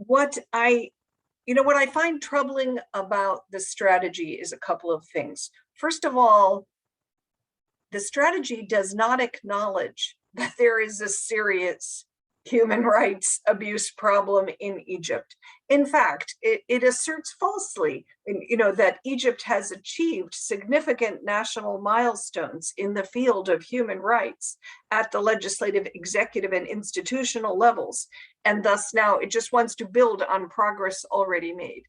what I find troubling about the strategy is a couple of things. First of all, the strategy does not acknowledge that there is a serious human rights abuse problem in Egypt. In fact, it asserts falsely, that Egypt has achieved significant national milestones in the field of human rights at the legislative, executive, and institutional levels, and thus now it just wants to build on progress already made.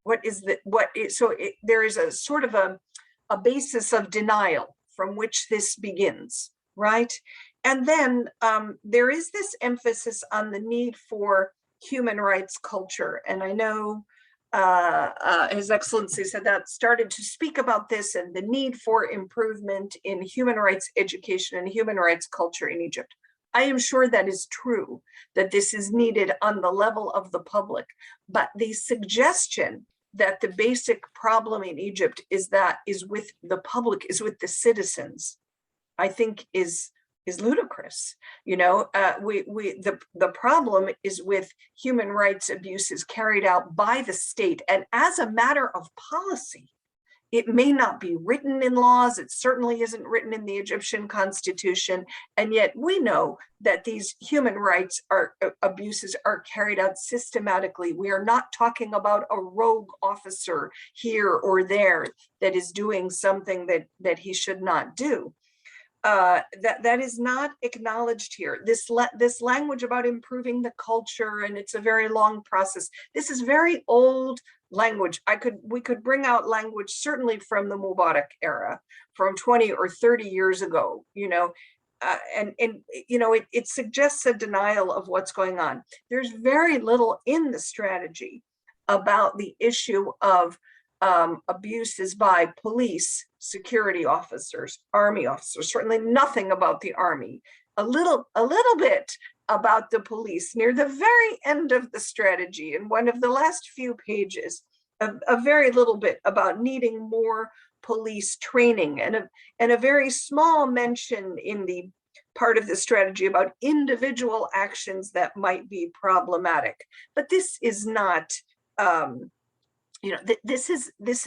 There is a sort of a basis of denial from which this begins, right? And then there is this emphasis on the need for human rights culture. And I know His Excellency Sadat started to speak about this and the need for improvement in human rights education and human rights culture in Egypt. I am sure that is true, that this is needed on the level of the public, but the suggestion that the basic problem in Egypt is with the public, is with the citizens, I think is ludicrous. The problem is with human rights abuses carried out by the state, and as a matter of policy, it may not be written in laws. It certainly isn't written in the Egyptian constitution. And yet we know that these human rights abuses are carried out systematically. We are not talking about a rogue officer here or there that is doing something that he should not do. That is not acknowledged here. This language about improving the culture, and it's a very long process. This is very old language. We could bring out language certainly from the Mubarak era, from 20 or 30 years ago, it suggests a denial of what's going on. There's very little in the strategy about the issue of abuses by police, security officers, army officers, certainly nothing about the army, a little bit about the police near the very end of the strategy, in one of the last few pages, a very little bit about needing more police training, and a very small mention in the part of the strategy about individual actions that might be problematic. But this is not this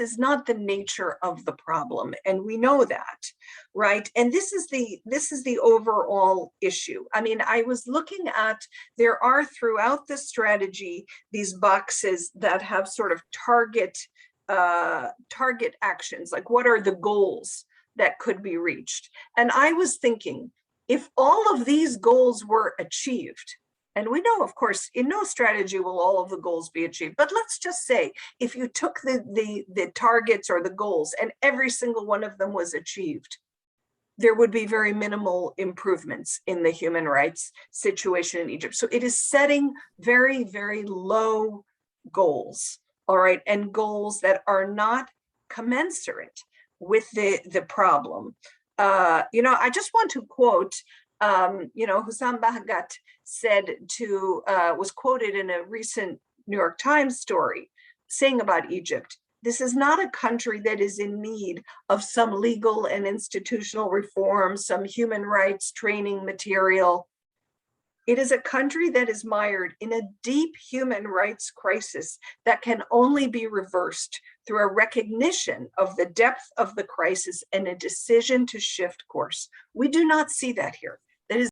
is not the nature of the problem, and we know that, right? And this is the overall issue. I mean, I was looking at, there are throughout the strategy these boxes that have sort of target actions, like what are the goals that could be reached. And I was thinking, if all of these goals were achieved, and we know, of course, in no strategy will all of the goals be achieved, but let's just say if you took the targets or the goals and every single one of them was achieved, there would be very minimal improvements in the human rights situation in Egypt. So it is setting very, very low goals, all right, and goals that are not commensurate with the problem. I just want to quote, Hassan Bahgat was quoted in a recent New York Times story saying about Egypt, this is not a country that is in need of some legal and institutional reform, some human rights training material. It is a country that is mired in a deep human rights crisis that can only be reversed through a recognition of the depth of the crisis and a decision to shift course. We do not see that here.